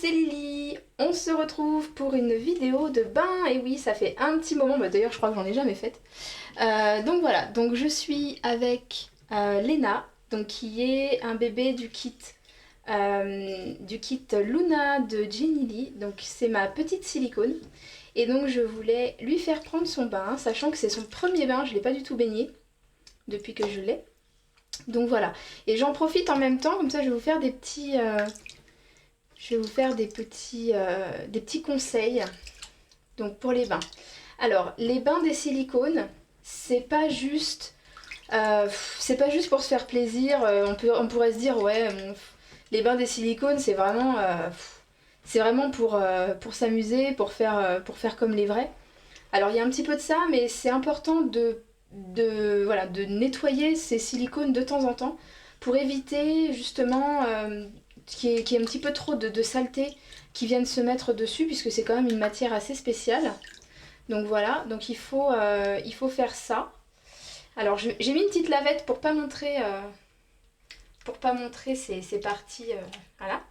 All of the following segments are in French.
c'est Lily, on se retrouve pour une vidéo de bain, et oui ça fait un petit moment, d'ailleurs je crois que j'en ai jamais faite. Donc voilà, donc je suis avec Léna, donc qui est un bébé du kit Luna de Jenny Lee, donc c'est ma petite silicone. Et donc je voulais lui faire prendre son bain, sachant que c'est son premier bain, je ne l'ai pas du tout baigné depuis que je l'ai. Donc voilà, et j'en profite en même temps, comme ça je vais vous faire des petits... des petits conseils donc pour les bains. Alors, les bains des silicones, c'est pas juste pour se faire plaisir. On pourrait se dire, ouais, les bains des silicones, c'est vraiment pour s'amuser, pour faire comme les vrais. Alors, il y a un petit peu de ça, mais c'est important de nettoyer ces silicones de temps en temps pour éviter justement qu'il y ait un petit peu trop de saleté qui viennent se mettre dessus, puisque c'est quand même une matière assez spéciale. Donc voilà, donc il faut faire ça. Alors j'ai mis une petite lavette pour pas montrer ces parties, voilà,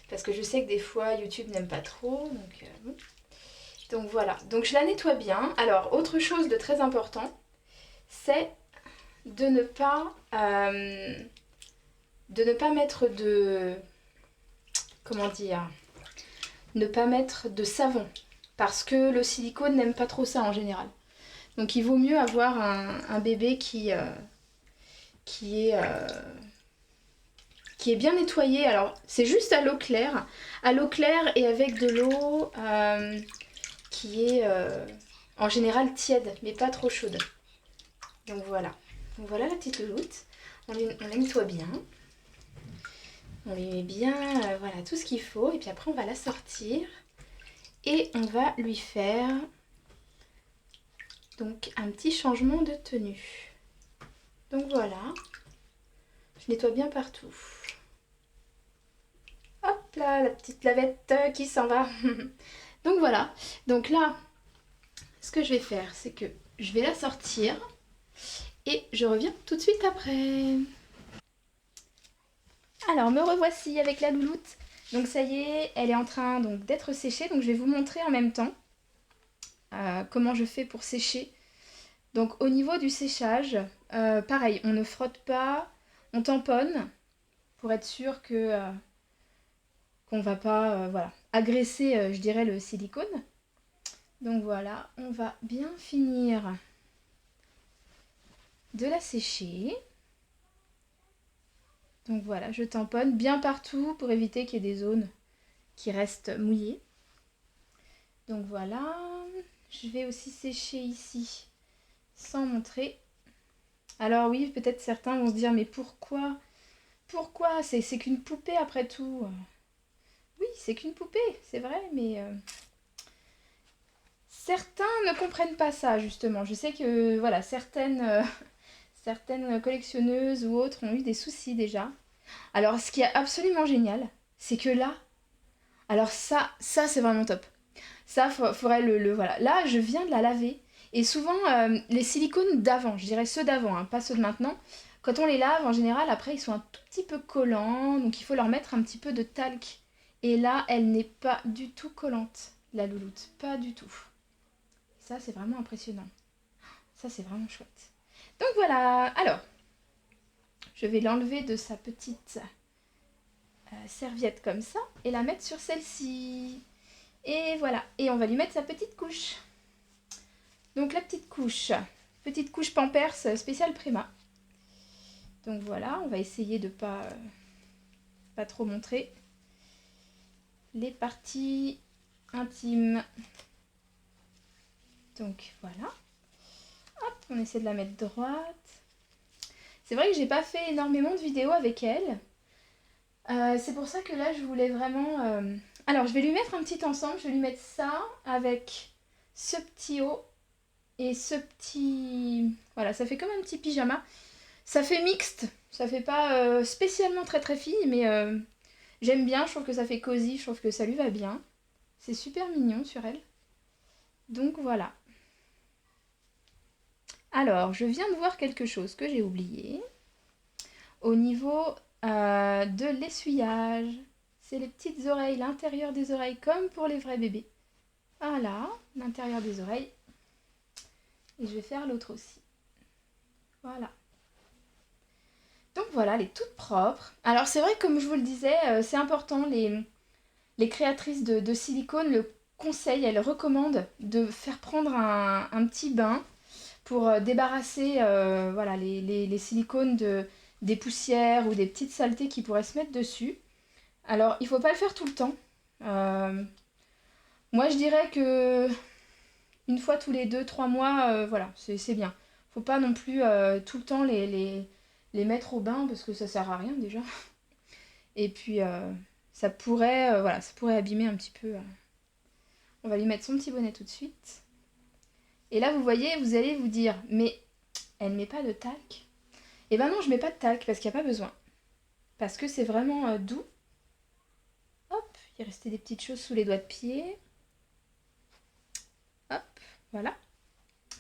parce que je sais que des fois YouTube n'aime pas trop, donc voilà, donc je la nettoie bien. Alors autre chose de très important, c'est de ne pas mettre ne pas mettre de savon, parce que le silicone n'aime pas trop ça en général. Donc il vaut mieux avoir un bébé qui est bien nettoyé. Alors c'est juste à l'eau claire et avec de l'eau qui est en général tiède, mais pas trop chaude. Donc voilà la petite louloute. On la nettoie bien. On lui met bien voilà, tout ce qu'il faut, et puis après on va la sortir et on va lui faire donc un petit changement de tenue. Donc voilà, je nettoie bien partout. Hop là, la petite lavette qui s'en va. Donc voilà, donc là, ce que je vais faire, c'est que je vais la sortir et je reviens tout de suite après. Alors me revoici avec la louloute. Donc ça y est, elle est en train d'être séchée. Donc je vais vous montrer en même temps comment je fais pour sécher. Donc au niveau du séchage, pareil, on ne frotte pas, on tamponne pour être sûr qu'on ne va pas agresser, je dirais, le silicone. Donc voilà, on va bien finir de la sécher. Donc voilà, je tamponne bien partout pour éviter qu'il y ait des zones qui restent mouillées. Donc voilà, je vais aussi sécher ici sans montrer. Alors oui, peut-être certains vont se dire, mais pourquoi c'est qu'une poupée après tout. Oui, c'est qu'une poupée, c'est vrai, mais certains ne comprennent pas ça, justement. Je sais que voilà, certaines collectionneuses ou autres ont eu des soucis déjà. Alors ce qui est absolument génial, c'est que là, alors ça c'est vraiment top. Ça, faudrait voilà. Là, je viens de la laver. Et souvent, les silicones d'avant, je dirais ceux d'avant, hein, pas ceux de maintenant, quand on les lave, en général, après, ils sont un tout petit peu collants. Donc, il faut leur mettre un petit peu de talc. Et là, elle n'est pas du tout collante, la louloute. Pas du tout. Ça, c'est vraiment impressionnant. Ça, c'est vraiment chouette. Donc, voilà. Alors, je vais l'enlever de sa petite serviette comme ça et la mettre sur celle-ci. Et voilà, et on va lui mettre sa petite couche. Donc la petite couche Pampers spéciale Prima. Donc voilà, on va essayer de pas trop montrer les parties intimes. Donc voilà. Hop, on essaie de la mettre droite. C'est vrai que j'ai pas fait énormément de vidéos avec elle. C'est pour ça que là, je voulais vraiment... Alors, je vais lui mettre un petit ensemble. Je vais lui mettre ça avec ce petit haut et ce petit... Voilà, ça fait comme un petit pyjama. Ça fait mixte. Ça fait pas spécialement très très fille, mais j'aime bien. Je trouve que ça fait cosy. Je trouve que ça lui va bien. C'est super mignon sur elle. Donc voilà. Alors, je viens de voir quelque chose que j'ai oublié. Au niveau de l'essuyage. c'est les petites oreilles, l'intérieur des oreilles, comme pour les vrais bébés. Voilà, l'intérieur des oreilles. Et je vais faire l'autre aussi. Voilà. Donc voilà, elle est toute propre. Alors c'est vrai, comme je vous le disais, c'est important, les créatrices de silicone le conseillent, elles recommandent de faire prendre un petit bain pour débarrasser voilà, les silicones des poussières ou des petites saletés qui pourraient se mettre dessus. Alors il ne faut pas le faire tout le temps. Moi je dirais que une fois tous les 2-3 mois, voilà, c'est bien. Faut pas non plus tout le temps les mettre au bain parce que ça sert à rien déjà. Et puis ça pourrait, voilà, ça pourrait abîmer un petit peu. On va lui mettre son petit bonnet tout de suite. Et là vous voyez, vous allez vous dire, mais elle met pas de talc? Et ben non, je mets pas de talc parce qu'il n'y a pas besoin. Parce que c'est vraiment doux. Hop, il restait des petites choses sous les doigts de pied. Hop, voilà.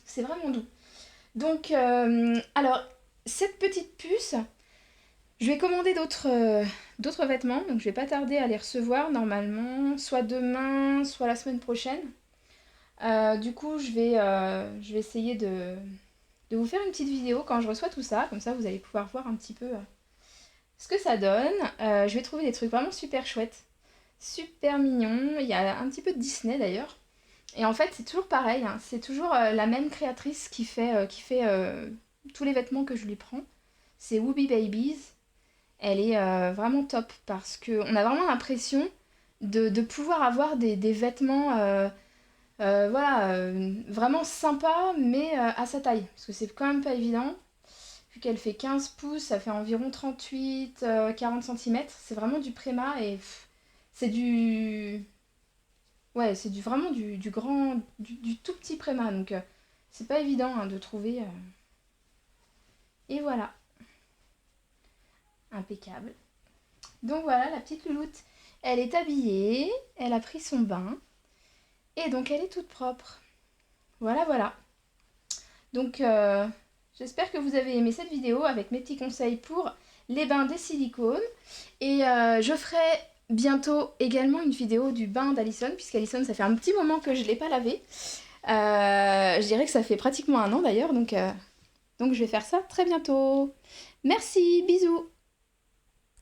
C'est vraiment doux. Donc, alors, cette petite puce, je vais commander d'autres vêtements. Donc, je vais pas tarder à les recevoir normalement, soit demain, soit la semaine prochaine. Du coup, je vais essayer de vous faire une petite vidéo quand je reçois tout ça. Comme ça, vous allez pouvoir voir un petit peu ce que ça donne. Je vais trouver des trucs vraiment super chouettes. Super mignons. Il y a un petit peu de Disney d'ailleurs. Et en fait, c'est toujours pareil, hein. C'est toujours la même créatrice qui fait tous les vêtements que je lui prends. C'est Wooby Babies. Elle est vraiment top parce qu'on a vraiment l'impression de pouvoir avoir des vêtements voilà, vraiment sympas, mais à sa taille. Parce que c'est quand même pas évident. Vu qu'elle fait 15 pouces, ça fait environ 38-40 cm. C'est vraiment du Préma et c'est du... Ouais, c'est vraiment du grand, du tout petit Préma, donc c'est pas évident hein, de trouver. Et voilà, impeccable. Donc voilà, la petite louloute, elle est habillée, elle a pris son bain, et donc elle est toute propre. Voilà, voilà. Donc j'espère que vous avez aimé cette vidéo avec mes petits conseils pour les bains des silicones. Et je ferai bientôt également une vidéo du bain d'Alison, puisqu'Alison, ça fait un petit moment que je ne l'ai pas lavé. Je dirais que ça fait pratiquement un an d'ailleurs, donc je vais faire ça très bientôt. Merci, bisous!